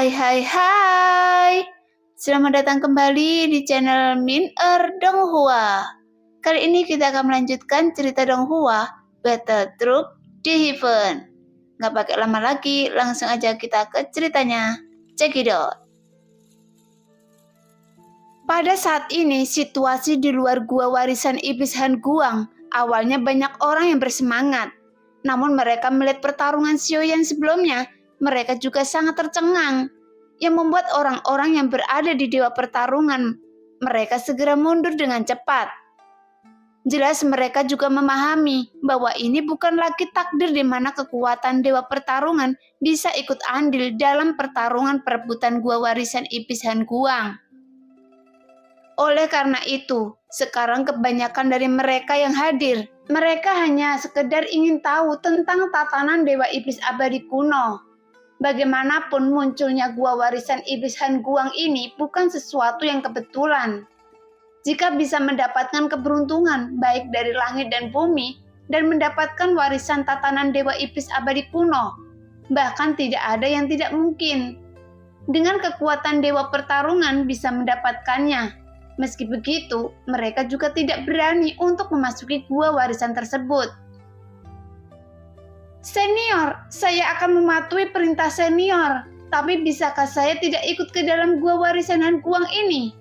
Hai. Selamat datang kembali di channel Min Donghua. Kali ini kita akan melanjutkan cerita Donghua, Battle Truck di Heaven. Nggak pakai lama lagi, langsung aja kita ke ceritanya. Check it out. Pada saat ini, situasi di luar gua warisan iblis Han Guang, awalnya banyak orang yang bersemangat. Namun mereka melihat pertarungan Xiaoyan sebelumnya, mereka juga sangat tercengang, yang membuat orang-orang yang berada di dewa pertarungan mereka segera mundur dengan cepat. Jelas mereka juga memahami bahwa ini bukan lagi takdir di mana kekuatan dewa pertarungan bisa ikut andil dalam pertarungan perebutan gua warisan iblis Han Guang. Oleh karena itu, sekarang kebanyakan dari mereka yang hadir, mereka hanya sekedar ingin tahu tentang tatanan dewa iblis abadi kuno. Bagaimanapun munculnya gua warisan iblis Han Guang ini bukan sesuatu yang kebetulan. Jika bisa mendapatkan keberuntungan baik dari langit dan bumi dan mendapatkan warisan tatanan dewa iblis abadi kuno, bahkan tidak ada yang tidak mungkin. Dengan kekuatan dewa pertarungan bisa mendapatkannya. Meski begitu, mereka juga tidak berani untuk memasuki gua warisan tersebut. Senior, saya akan mematuhi perintah senior, tapi bisakah saya tidak ikut ke dalam gua warisan Han Guang ini?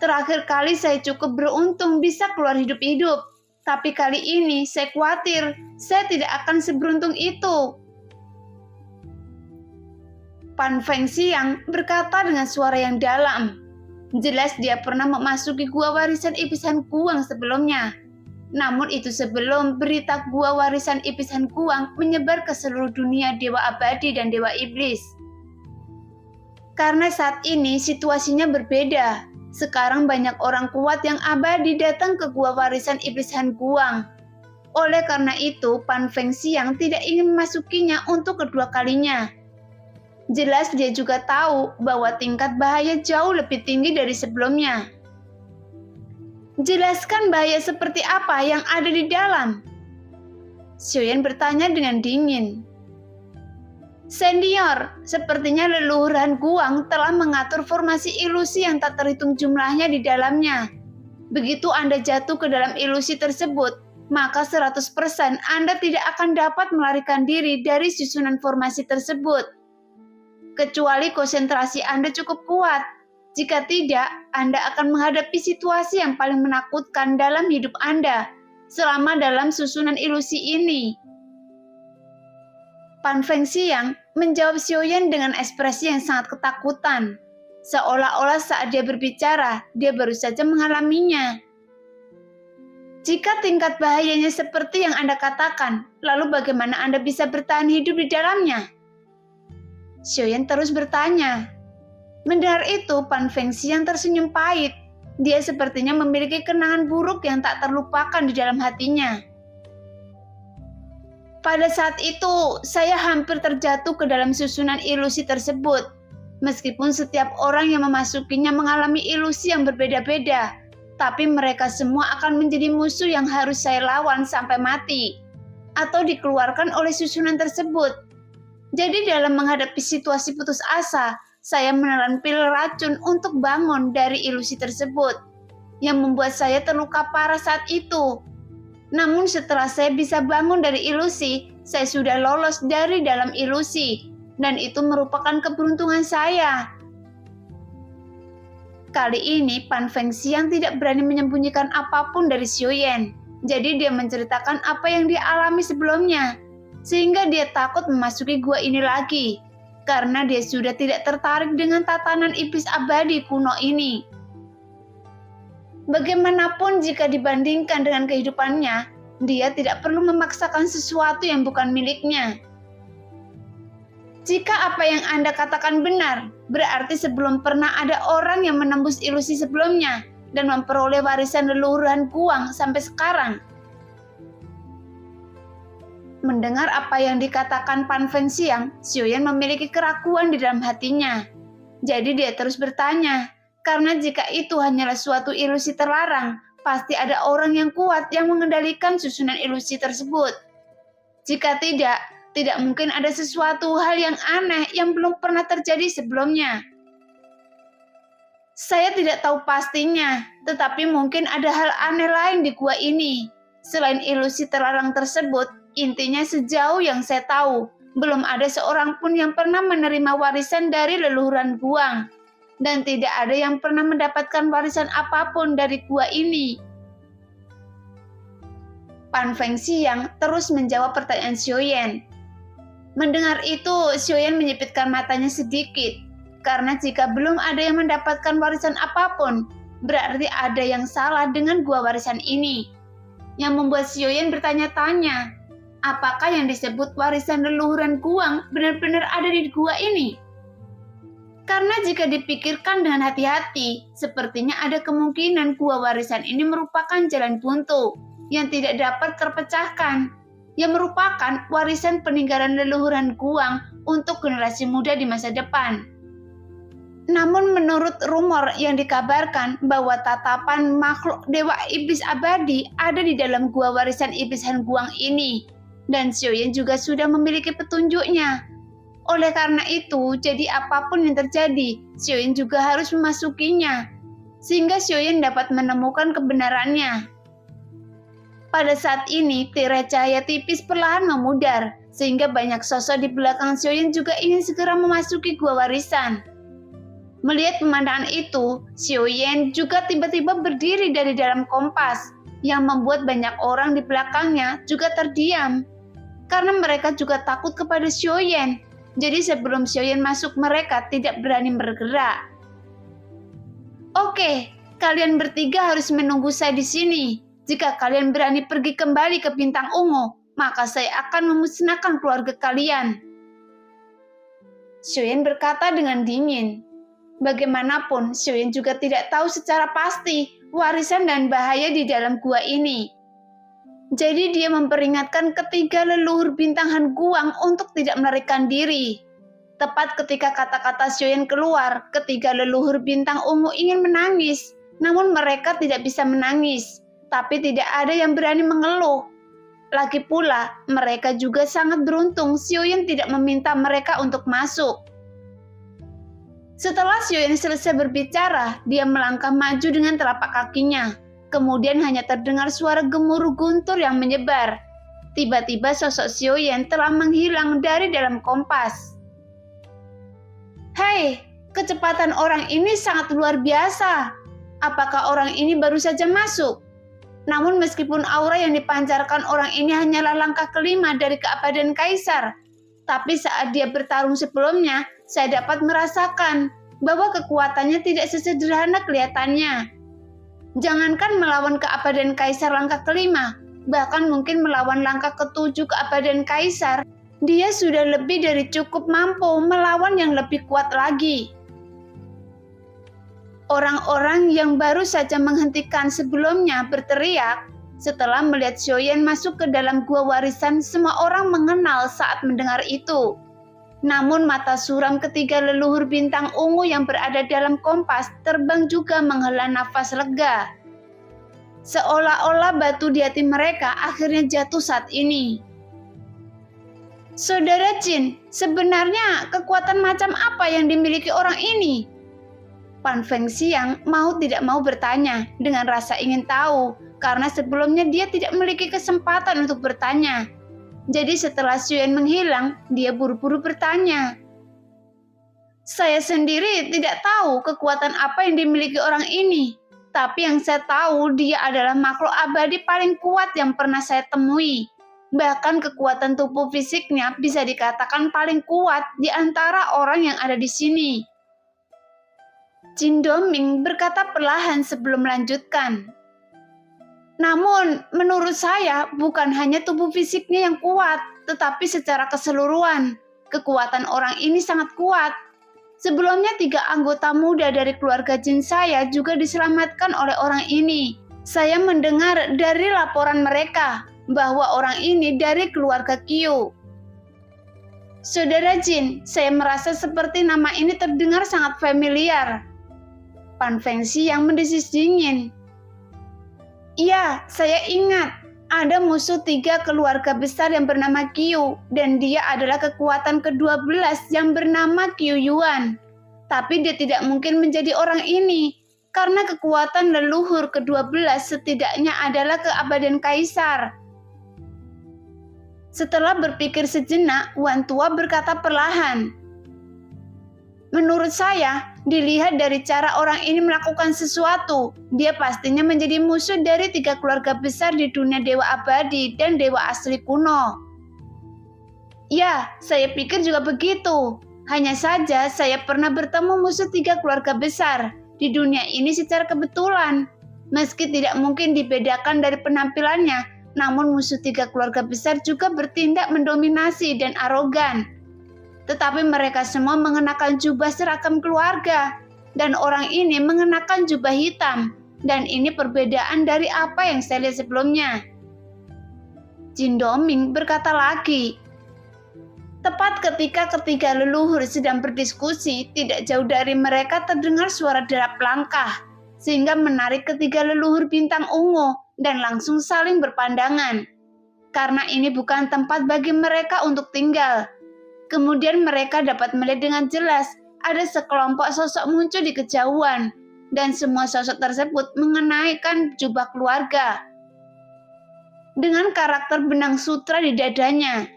Terakhir kali saya cukup beruntung bisa keluar hidup-hidup, tapi kali ini saya khawatir saya tidak akan seberuntung itu. Pan Fengxiang berkata dengan suara yang dalam. Jelas dia pernah memasuki gua warisan iblis Han Guang sebelumnya. Namun itu sebelum berita gua warisan iblis Han Guang menyebar ke seluruh dunia dewa abadi dan dewa iblis. Karena saat ini situasinya berbeda. Sekarang banyak orang kuat yang abadi datang ke gua warisan iblis Han Guang. Oleh karena itu, Pan Fengxiang tidak ingin memasukinya untuk kedua kalinya. Jelas dia juga tahu bahwa tingkat bahaya jauh lebih tinggi dari sebelumnya. Jelaskan bahaya seperti apa yang ada di dalam? Xiaoyan bertanya dengan dingin. Senior, sepertinya leluhur Han Guang telah mengatur formasi ilusi yang tak terhitung jumlahnya di dalamnya. Begitu Anda jatuh ke dalam ilusi tersebut, maka 100% Anda tidak akan dapat melarikan diri dari susunan formasi tersebut. Kecuali konsentrasi Anda cukup kuat. Jika tidak, Anda akan menghadapi situasi yang paling menakutkan dalam hidup Anda selama dalam susunan ilusi ini. Pan Fengxiang menjawab Xiaoyan dengan ekspresi yang sangat ketakutan. Seolah-olah saat dia berbicara, dia baru saja mengalaminya. Jika tingkat bahayanya seperti yang Anda katakan, lalu bagaimana Anda bisa bertahan hidup di dalamnya? Xiaoyan terus bertanya. Mendengar itu, Pan Fengxiang tersenyum pahit. Dia sepertinya memiliki kenangan buruk yang tak terlupakan di dalam hatinya. Pada saat itu, saya hampir terjatuh ke dalam susunan ilusi tersebut. Meskipun setiap orang yang memasukinya mengalami ilusi yang berbeda-beda, tapi mereka semua akan menjadi musuh yang harus saya lawan sampai mati, atau dikeluarkan oleh susunan tersebut. Jadi dalam menghadapi situasi putus asa, saya menelan pil racun untuk bangun dari ilusi tersebut, yang membuat saya terluka parah saat itu. Namun setelah saya bisa bangun dari ilusi, saya sudah lolos dari dalam ilusi, dan itu merupakan keberuntungan saya. Kali ini Pan Fengxiang tidak berani menyembunyikan apapun dari Xiaoyan, jadi dia menceritakan apa yang dia alami sebelumnya, sehingga dia takut memasuki gua ini lagi. Karena dia sudah tidak tertarik dengan tatanan iblis abadi kuno ini. Bagaimanapun jika dibandingkan dengan kehidupannya, dia tidak perlu memaksakan sesuatu yang bukan miliknya. Jika apa yang Anda katakan benar, berarti sebelum pernah ada orang yang menembus ilusi sebelumnya dan memperoleh warisan leluhur Han Guang sampai sekarang. Mendengar apa yang dikatakan Pan Fengxiang, Xiaoyan memiliki keraguan di dalam hatinya. Jadi dia terus bertanya, karena jika itu hanyalah suatu ilusi terlarang, pasti ada orang yang kuat yang mengendalikan susunan ilusi tersebut. Jika tidak, tidak mungkin ada sesuatu hal yang aneh yang belum pernah terjadi sebelumnya. Saya tidak tahu pastinya, tetapi mungkin ada hal aneh lain di gua ini. Selain ilusi terlarang tersebut, intinya sejauh yang saya tahu, belum ada seorang pun yang pernah menerima warisan dari leluhuran Guang. Dan tidak ada yang pernah mendapatkan warisan apapun dari gua ini. Pan Fengxiang terus menjawab pertanyaan Xiaoyan. Mendengar itu, Xiaoyan menyipitkan matanya sedikit. Karena jika belum ada yang mendapatkan warisan apapun, berarti ada yang salah dengan gua warisan ini. Yang membuat Xiaoyan bertanya-tanya, apakah yang disebut warisan leluhuran Guang benar-benar ada di gua ini? Karena jika dipikirkan dengan hati-hati, sepertinya ada kemungkinan gua warisan ini merupakan jalan buntu yang tidak dapat terpecahkan, yang merupakan warisan peninggalan leluhuran Guang untuk generasi muda di masa depan. Namun menurut rumor yang dikabarkan bahwa tatapan makhluk dewa iblis abadi ada di dalam gua warisan iblis Han Guang ini, dan Xiaoyan juga sudah memiliki petunjuknya. Oleh karena itu, jadi apapun yang terjadi, Xiaoyan juga harus memasukinya, sehingga Xiaoyan dapat menemukan kebenarannya. Pada saat ini, tirai cahaya tipis perlahan memudar, sehingga banyak sosok di belakang Xiaoyan juga ingin segera memasuki gua warisan. Melihat pemandangan itu, Xiaoyan juga tiba-tiba berdiri dari dalam kompas, yang membuat banyak orang di belakangnya juga terdiam. Karena mereka juga takut kepada Xiaoyan, jadi sebelum Xiaoyan masuk mereka tidak berani bergerak. Oke, kalian bertiga harus menunggu saya di sini. Jika kalian berani pergi kembali ke Bintang Ungu, maka saya akan memusnahkan keluarga kalian. Xiaoyan berkata dengan dingin. Bagaimanapun, Xiaoyan juga tidak tahu secara pasti warisan dan bahaya di dalam gua ini. Jadi dia memperingatkan ketiga leluhur bintang Han Guang untuk tidak melarikan diri. Tepat ketika kata-kata Xiaoyan keluar, ketiga leluhur bintang ungu ingin menangis. Namun mereka tidak bisa menangis, tapi tidak ada yang berani mengeluh. Lagi pula, mereka juga sangat beruntung Xiaoyan tidak meminta mereka untuk masuk. Setelah Xiaoyan selesai berbicara, dia melangkah maju dengan telapak kakinya. Kemudian hanya terdengar suara gemuruh guntur yang menyebar. Tiba-tiba sosok Xiaoyan telah menghilang dari dalam kompas. Hei, kecepatan orang ini sangat luar biasa. Apakah orang ini baru saja masuk? Namun meskipun aura yang dipancarkan orang ini hanyalah langkah kelima dari keabadian Kaisar, tapi saat dia bertarung sebelumnya, saya dapat merasakan bahwa kekuatannya tidak sesederhana kelihatannya. Jangankan melawan keabadian Kaisar langkah kelima, bahkan mungkin melawan langkah ketujuh keabadian Kaisar, dia sudah lebih dari cukup mampu melawan yang lebih kuat lagi. Orang-orang yang baru saja menghentikan sebelumnya berteriak. Setelah melihat Xiaoyan masuk ke dalam gua warisan, semua orang mengenal saat mendengar itu. Namun mata suram ketiga leluhur bintang ungu yang berada dalam kompas terbang juga menghela nafas lega. Seolah-olah batu di hati mereka akhirnya jatuh saat ini. Saudara Jin, sebenarnya kekuatan macam apa yang dimiliki orang ini? Pan Fengxiang mau tidak mau bertanya dengan rasa ingin tahu, karena sebelumnya dia tidak memiliki kesempatan untuk bertanya. Jadi setelah Xiaoyan menghilang, dia buru-buru bertanya. Saya sendiri tidak tahu kekuatan apa yang dimiliki orang ini, tapi yang saya tahu dia adalah makhluk abadi paling kuat yang pernah saya temui. Bahkan kekuatan tubuh fisiknya bisa dikatakan paling kuat di antara orang yang ada di sini. Jin Doming berkata perlahan sebelum melanjutkan. Namun, menurut saya bukan hanya tubuh fisiknya yang kuat, tetapi secara keseluruhan, kekuatan orang ini sangat kuat. Sebelumnya 3 anggota muda dari keluarga Jin saya juga diselamatkan oleh orang ini. Saya mendengar dari laporan mereka bahwa orang ini dari keluarga Qiu. Saudara Jin, saya merasa seperti nama ini terdengar sangat familiar. Pan Fengxiang mendesis dingin. Iya, saya ingat. Ada musuh 3 keluarga besar yang bernama Qiu, dan dia adalah kekuatan ke-12 yang bernama Qiu Yuan. Tapi dia tidak mungkin menjadi orang ini, karena kekuatan leluhur ke-12 setidaknya adalah keabadian kaisar. Setelah berpikir sejenak, Wan Tua berkata perlahan, "Menurut saya, dilihat dari cara orang ini melakukan sesuatu, dia pastinya menjadi musuh dari 3 keluarga besar di dunia Dewa Abadi dan Dewa Asli kuno." "Ya, saya pikir juga begitu. Hanya saja saya pernah bertemu musuh 3 keluarga besar di dunia ini secara kebetulan. Meski tidak mungkin dibedakan dari penampilannya, namun musuh 3 keluarga besar juga bertindak mendominasi dan arogan. Tetapi mereka semua mengenakan jubah seragam keluarga, dan orang ini mengenakan jubah hitam, dan ini perbedaan dari apa yang saya lihat sebelumnya." Jin Doming berkata lagi. Tepat ketika ketiga leluhur sedang berdiskusi, tidak jauh dari mereka terdengar suara derap langkah, sehingga menarik ketiga leluhur bintang ungu dan langsung saling berpandangan. Karena ini bukan tempat bagi mereka untuk tinggal. Kemudian mereka dapat melihat dengan jelas ada sekelompok sosok muncul di kejauhan, dan semua sosok tersebut mengenakan jubah keluarga dengan karakter benang sutra di dadanya.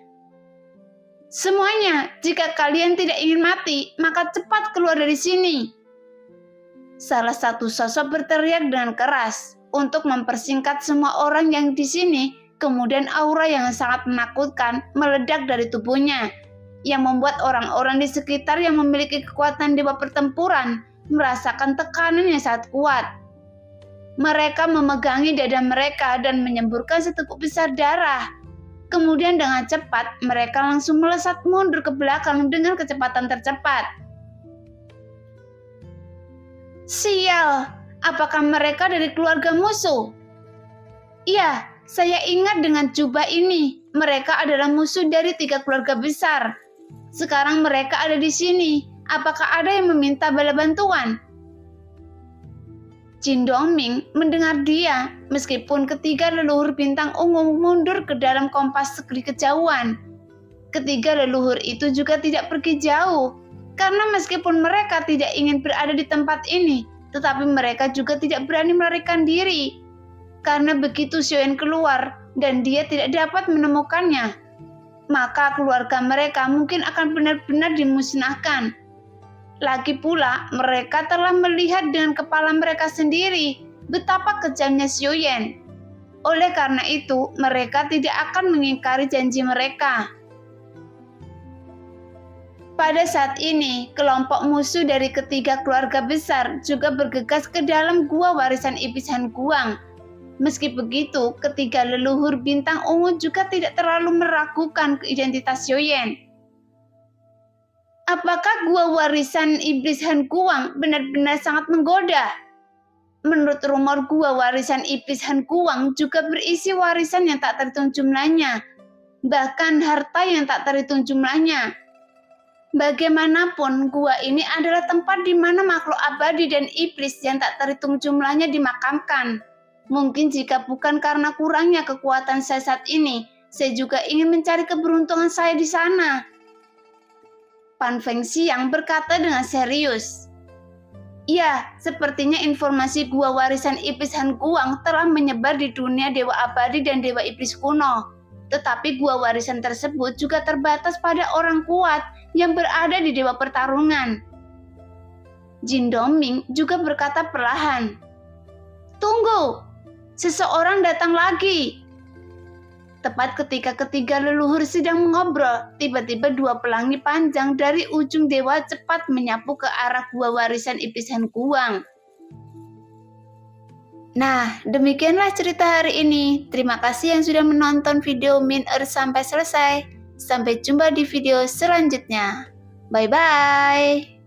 "Semuanya, jika kalian tidak ingin mati, maka cepat keluar dari sini," salah satu sosok berteriak dengan keras untuk mempersingkat semua orang yang di sini. Kemudian aura yang sangat menakutkan meledak dari tubuhnya, yang membuat orang-orang di sekitar yang memiliki kekuatan dewa pertempuran merasakan tekanan yang sangat kuat. Mereka memegangi dada mereka dan menyemburkan seteguk besar darah. Kemudian dengan cepat mereka langsung melesat mundur ke belakang dengan kecepatan tercepat. "Sial, apakah mereka dari keluarga musuh?" "Iya, saya ingat dengan jubah ini. Mereka adalah musuh dari 3 keluarga besar. Sekarang mereka ada di sini. Apakah ada yang meminta bala bantuan?" Jin Dongming mendengar dia, meskipun ketiga leluhur bintang ungu mundur ke dalam kompas di kejauhan. Ketiga leluhur itu juga tidak pergi jauh, karena meskipun mereka tidak ingin berada di tempat ini, tetapi mereka juga tidak berani melarikan diri. Karena begitu Xiaoyan keluar dan dia tidak dapat menemukannya, maka keluarga mereka mungkin akan benar-benar dimusnahkan. Lagi pula, mereka telah melihat dengan kepala mereka sendiri betapa kejamnya Xiaoyan. Oleh karena itu, mereka tidak akan mengingkari janji mereka. Pada saat ini, kelompok musuh dari ketiga keluarga besar juga bergegas ke dalam gua warisan iblis Han Guang. Meski begitu, ketiga leluhur bintang ungu juga tidak terlalu meragukan identitas Xiaoyan. Apakah gua warisan iblis Han Guang benar-benar sangat menggoda? Menurut rumor, gua warisan iblis Han Guang juga berisi warisan yang tak terhitung jumlahnya, bahkan harta yang tak terhitung jumlahnya. Bagaimanapun, gua ini adalah tempat di mana makhluk abadi dan iblis yang tak terhitung jumlahnya dimakamkan. Mungkin jika bukan karena kurangnya kekuatan saya saat ini, saya juga ingin mencari keberuntungan saya di sana. Pan Fengxiang berkata dengan serius. Ya, sepertinya informasi gua warisan iblis Han Guang telah menyebar di dunia Dewa Abadi dan Dewa Iblis kuno. Tetapi gua warisan tersebut juga terbatas pada orang kuat yang berada di Dewa Pertarungan. Jin Dongming juga berkata perlahan. "Tunggu, seseorang datang lagi." Tepat ketika ketiga leluhur sedang mengobrol, tiba-tiba 2 pelangi panjang dari ujung dewa cepat menyapu ke arah gua warisan iblis Han Guang. Nah, demikianlah cerita hari ini. Terima kasih yang sudah menonton video Min Earth sampai selesai. Sampai jumpa di video selanjutnya. Bye-bye.